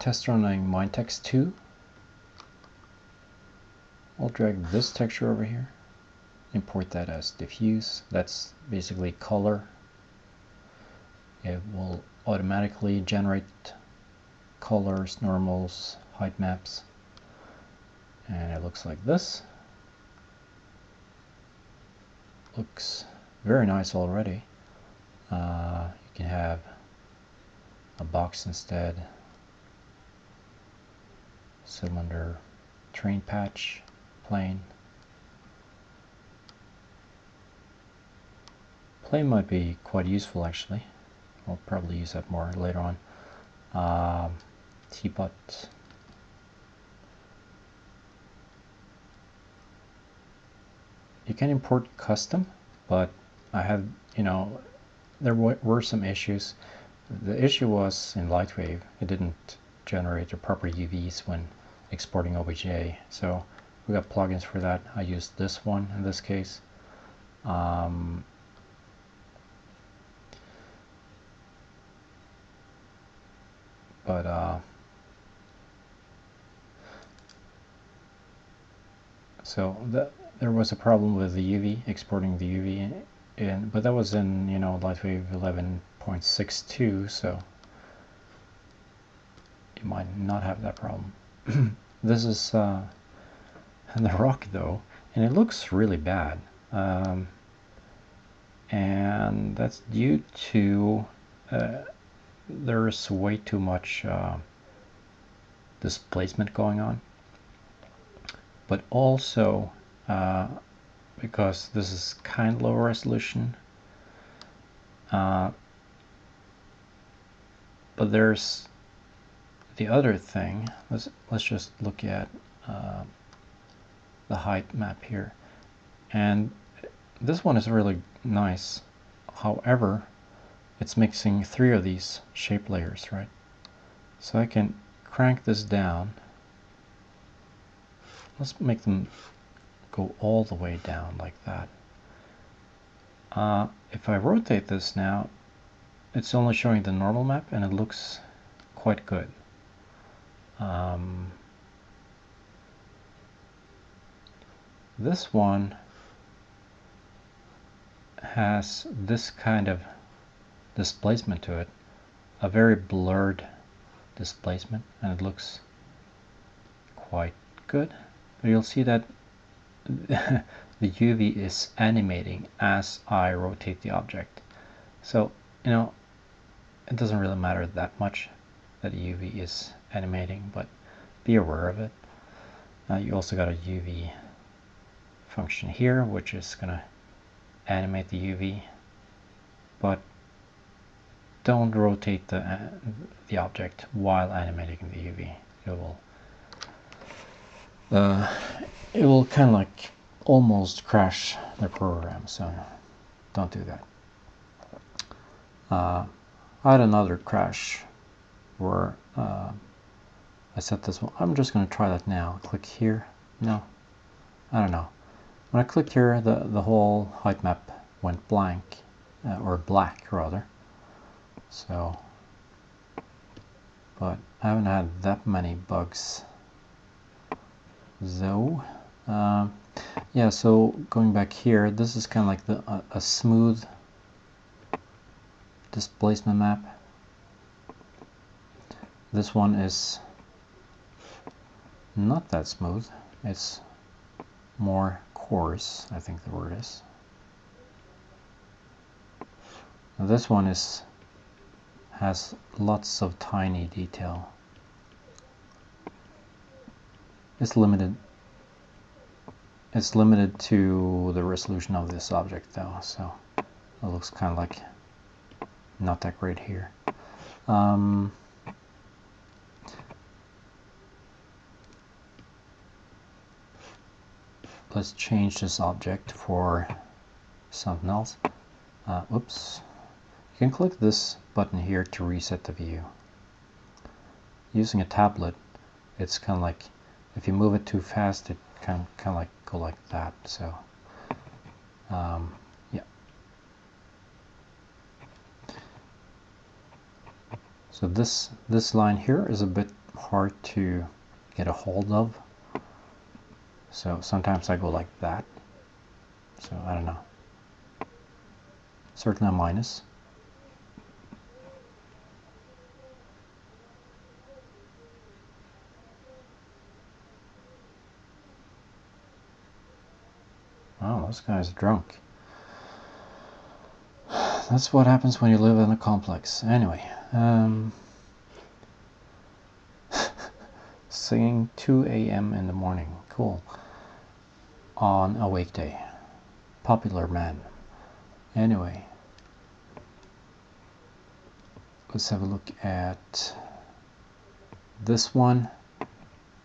test running MindTex 2. I'll drag this texture over here, import that as diffuse. That's basically color. It will automatically generate colors, normals, height maps, and it looks like this. Looks very nice already. You can have a box instead, cylinder, train patch, plane. Plane might be quite useful actually. I'll probably use that more later on. Teapot. You can import custom, but I have, there were some issues. The issue was in LightWave, it didn't generate the proper UVs when exporting OBJ. So we got plugins for that. I used this one in this case. So there was a problem with the UV, exporting the UV, but that was in LightWave 11.62, so you might not have that problem. This is the rock though, and it looks really bad, and that's due to there's way too much displacement going on, but also because this is kind of low resolution, but there's the other thing. Let's just look at the height map here, and this one is really nice. However, it's mixing 3 of these shape layers, right? So I can crank this down. Let's make them go all the way down like that. If I rotate this now, it's only showing the normal map and it looks quite good. This one has this kind of displacement to it, a very blurred displacement, and it looks quite good. But you'll see that the UV is animating as I rotate the object. So, it doesn't really matter that much that the UV is animating, but be aware of it. You also got a UV function here, which is going to animate the UV, but don't rotate the object while animating the UV. It will kind of like almost crash the program, so don't do that. I had another crash where I set this one. I'm just going to try that now. Click here. No, I don't know. When I clicked here, the whole height map went blank, or black rather. So, but I haven't had that many bugs though. Yeah, so going back here, this is kind of like a smooth displacement map. This one is not that smooth. It's more coarse, I think the word is. Now this one has lots of tiny detail. It's limited to the resolution of this object though, so it looks kind of like not that great here. Let's change this object for something else. Oops. You can click this button here to reset the view. Using a tablet, it's kind of like if you move it too fast, it can kind of like go like that. So, yeah. So this line here is a bit hard to get a hold of. So sometimes I go like that. So I don't know. Certainly a minus. Oh, this guy's drunk. That's what happens when you live in a complex. Anyway, singing 2 a.m. in the morning. Cool. On a weekday. Popular man. Anyway, let's have a look at this one,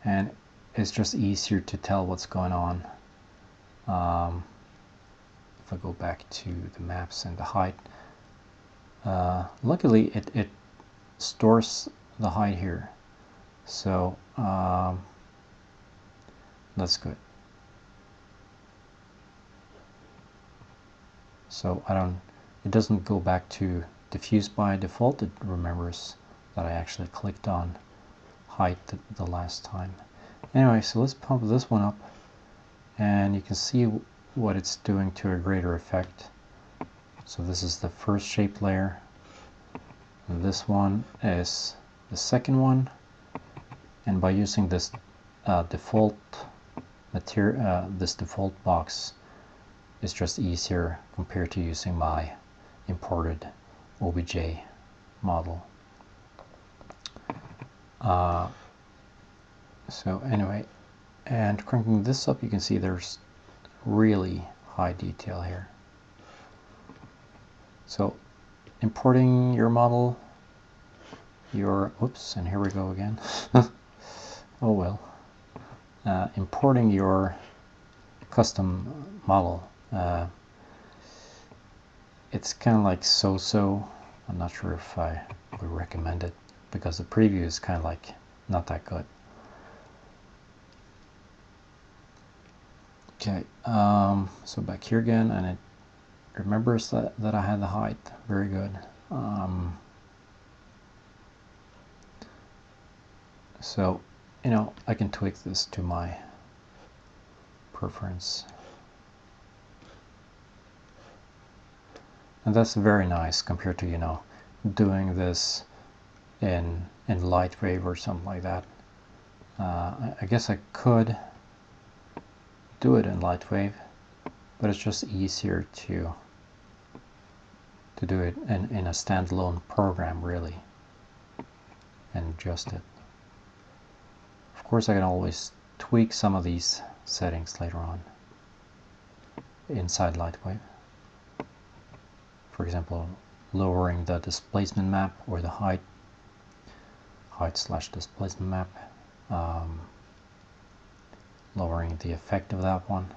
and it's just easier to tell what's going on. If I go back to the maps and the height, luckily it stores the height here, so that's good. So it doesn't go back to diffuse by default. It remembers that I actually clicked on height the last time. Anyway, so let's pump this one up, and you can see what it's doing to a greater effect. So this is the first shape layer, and this one is the second one, and by using this default material, this default box, it's just easier compared to using my imported OBJ model. So anyway, and cranking this up, you can see there's really high detail here. So importing your model, oops, and here we go again. Oh well. Importing your custom model, it's kind of like so-so. I'm not sure if I would recommend it, because the preview is kind of like not that good. Okay, so back here again, and it remembers that I had the height. Very good. So, you know, I can tweak this to my preference. And that's very nice compared to, you know, doing this in LightWave or something like that. I guess I could do it in LightWave, but it's just easier to do it in a standalone program, really, and adjust it. Of course, I can always tweak some of these settings later on inside LightWave. For example, lowering the displacement map, or the height / displacement map, lowering the effect of that one,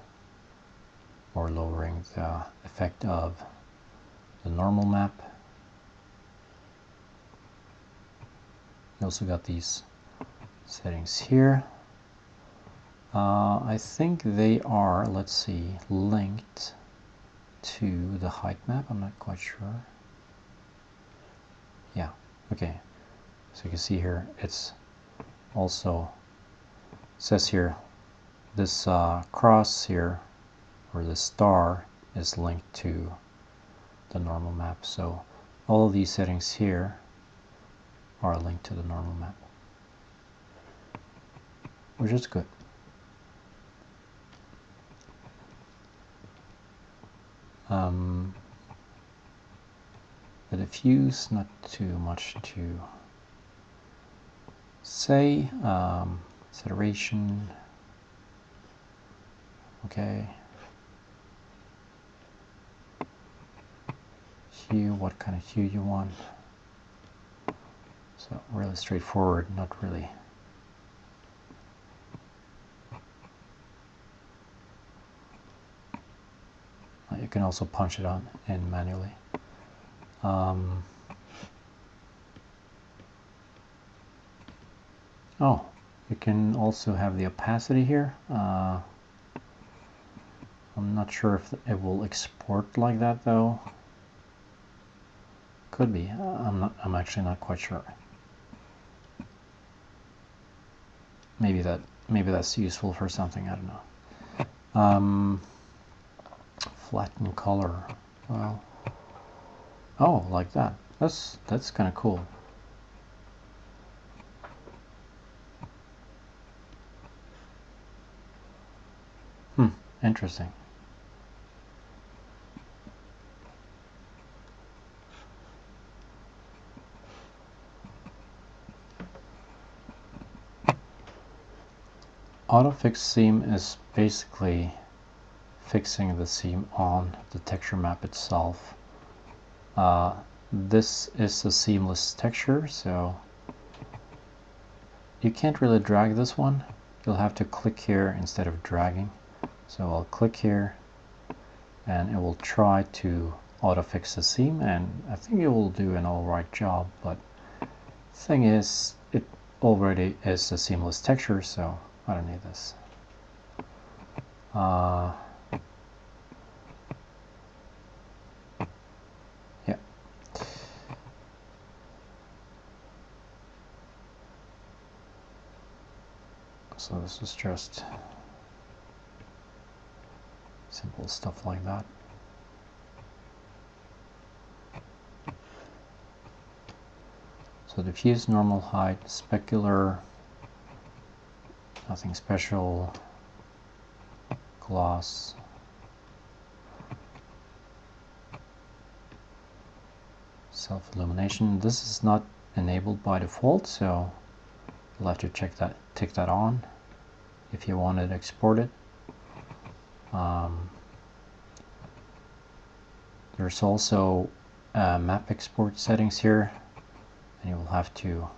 or lowering the effect of the normal map. You also got these settings here. I think they are, let's see, linked to the height map. I'm not quite sure. Yeah, okay. So you can see here, it's also says here, this cross here, or the star, is linked to the normal map. So all of these settings here are linked to the normal map, which is good. The diffuse, not too much to say. Saturation, okay. Hue, what kind of hue you want. So really straightforward, not really. You can also punch it on in manually. Oh, you can also have the opacity here. I'm not sure if it will export like that though. Could be. I'm actually not quite sure. maybe that's useful for something, I don't know. Flatten color. Well, oh, like that. That's kind of cool. Interesting. Autofix seam is basically fixing the seam on the texture map itself. This is a seamless texture, so you can't really drag this one. You'll have to click here instead of dragging. So I'll click here and it will try to autofix the seam, and I think it will do an alright job, but the thing is it already is a seamless texture, so I don't need this. Yeah. So this is just simple stuff like that. So diffuse, normal height, specular, nothing special, gloss, self-illumination. This is not enabled by default, so you'll have to tick that on if you want to export it. There's also map export settings here, and you will have to,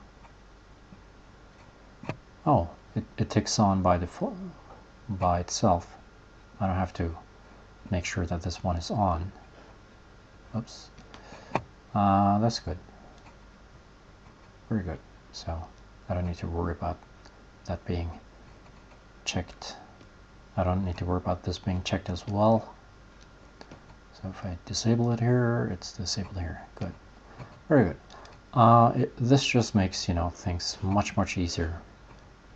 oh, it ticks on by default by itself. I don't have to make sure that this one is on. Oops. That's good. Very good. So I don't need to worry about that being checked. I don't need to worry about this being checked as well. So if I disable it here, it's disabled here. Good. Very good. This just makes, you know, things much easier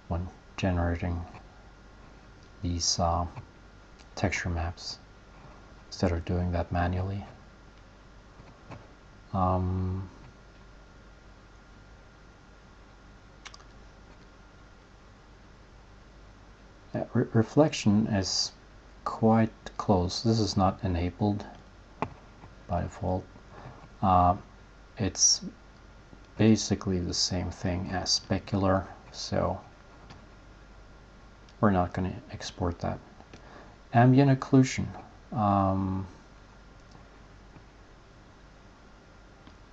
when generating these texture maps instead of doing that manually. Reflection is quite close. This is not enabled by default. It's basically the same thing as specular, so we're not going to export that. Ambient occlusion.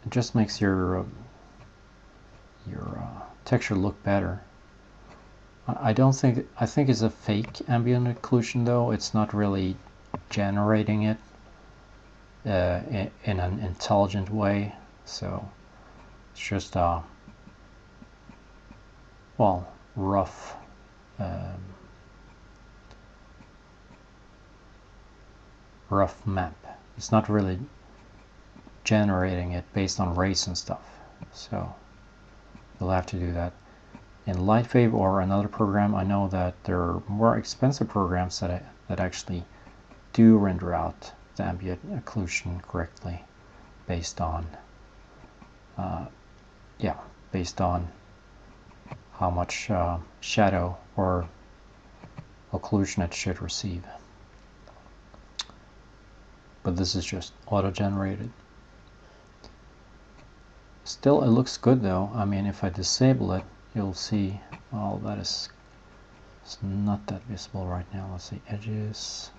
It just makes your texture look better. I think it's a fake ambient occlusion though. It's not really generating it in an intelligent way, so it's just a well, rough rough map. It's not really generating it based on race and stuff, so you'll have to do that in LightWave or another program. I know that there are more expensive programs that actually do render out the ambient occlusion correctly based on based on how much shadow or occlusion it should receive. But this is just auto-generated. Still, it looks good though. I mean, if I disable it, you'll see all that is it's not that visible right now. Let's see, edges,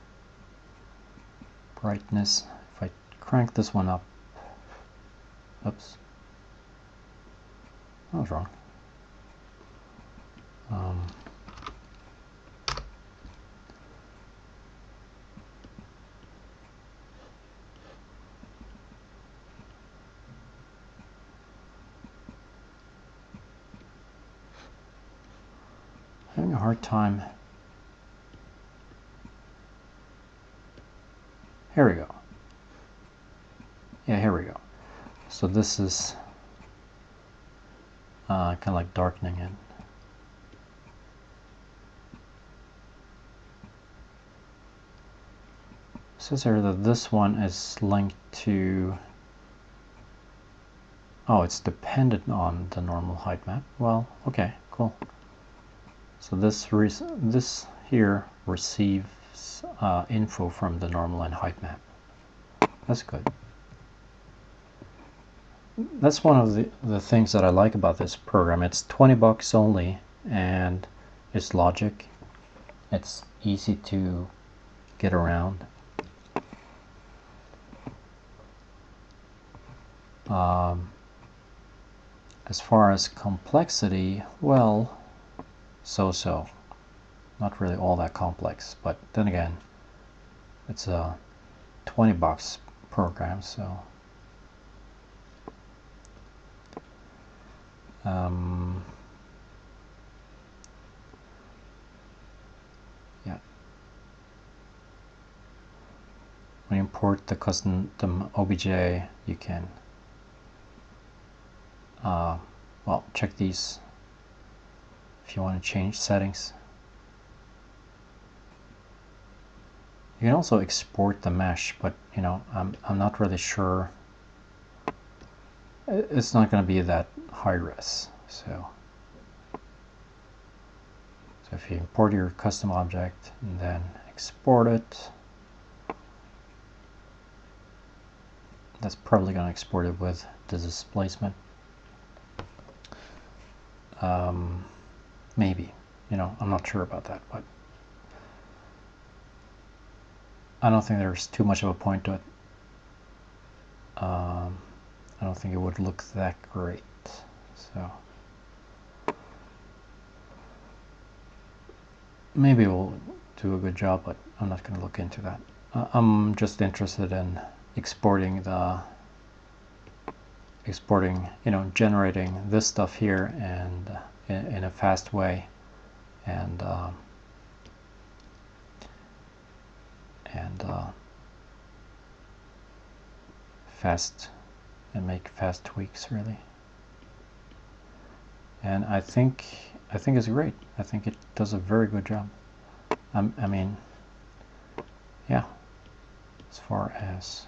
brightness. If I crank this one up, oops, I was wrong. Having a hard time. Here we go. Yeah, here we go. So this is kind of like darkening it. says here that this one is linked to, oh, it's dependent on the normal height map. Well, okay, cool. So this here receives info from the normal and height map. That's good. That's one of the things that I like about this program. It's 20 bucks only, and it's logic. It's easy to get around. As far as complexity, well, so-so. Not really all that complex, but then again, it's a 20 bucks program, so yeah. When you import the custom OBJ, you can well, check these if you want to change settings. You can also export the mesh, but you know, I'm not really sure. It's not going to be that high res. So if you import your custom object and then export it, that's probably going to export it with the displacement. Maybe, you know, I'm not sure about that, but I don't think there's too much of a point to it. I don't think it would look that great. So maybe we'll do a good job, but I'm not going to look into that. I'm just interested in exporting, you know, generating this stuff here and in a fast way, and fast, and make fast tweaks really. And I think it's great. I think it does a very good job. I mean, yeah, as far as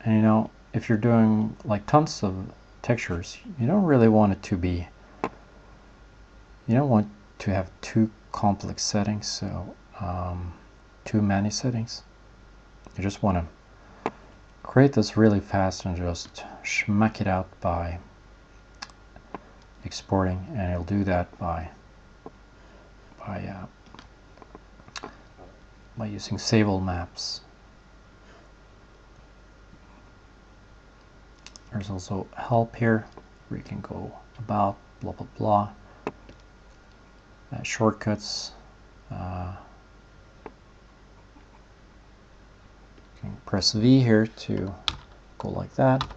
and you know, if you're doing like tons of textures, you don't really want it to be, you don't want to have too complex settings, so too many settings. You just want to create this really fast and just schmack it out by exporting, and it'll do that by using save all maps. There's also help here where you can go about blah blah blah, shortcuts. You can press V here to go like that. You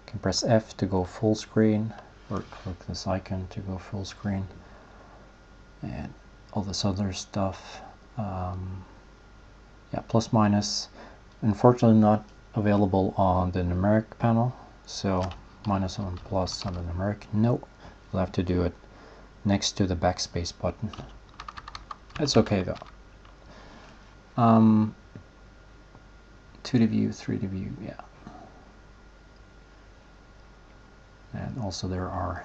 can press F to go full screen, or click this icon to go full screen, and all this other stuff. Yeah, plus minus. Unfortunately, not available on the numeric panel. So minus and plus on the numeric, no. You'll have to do it next to the backspace button. It's okay though. 2D view, 3D view, yeah. And also there are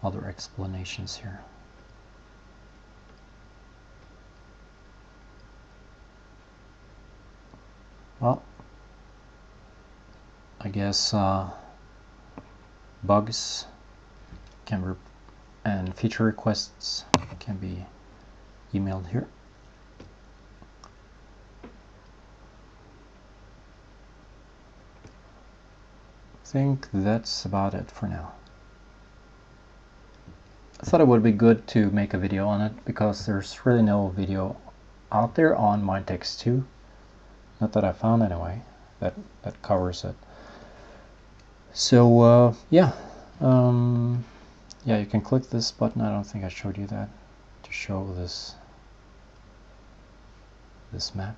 other explanations here. Well, I guess bugs can and feature requests can be emailed here. I think that's about it for now. I thought it would be good to make a video on it because there's really no video out there on MindTex 2. Not that I found anyway, that covers it. So yeah, yeah, you can click this button. I don't think I showed you that, to show this map.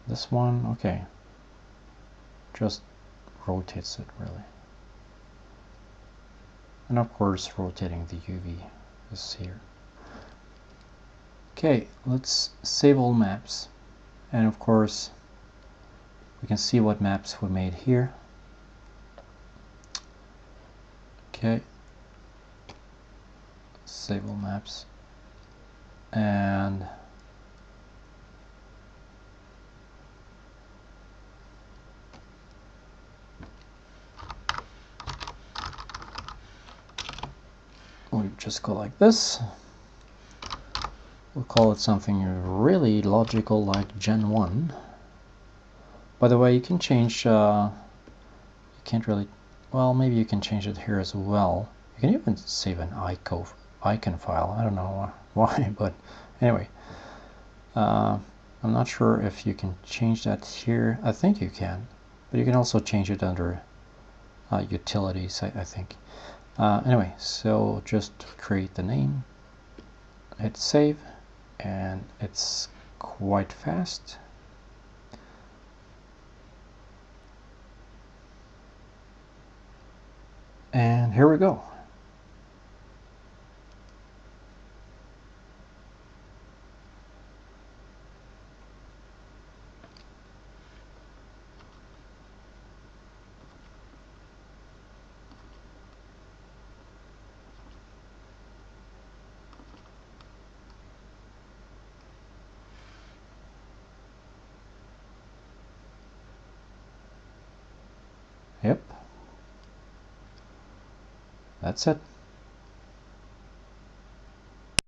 This one, okay, just rotates it really. and of course rotating the UV is here. Okay, let's save all maps, and of course we can see what maps we made here. Okay, save all maps, and we just go like this. We'll call it something really logical like Gen 1. By the way, you can change, you can't really, well, maybe you can change it here as well. You can even save an icon file. I don't know why, but anyway. I'm not sure if you can change that here. I think you can, but you can also change it under utilities, I think. Anyway, so just create the name, hit save, and it's quite fast. And here we go. Yep. That's it.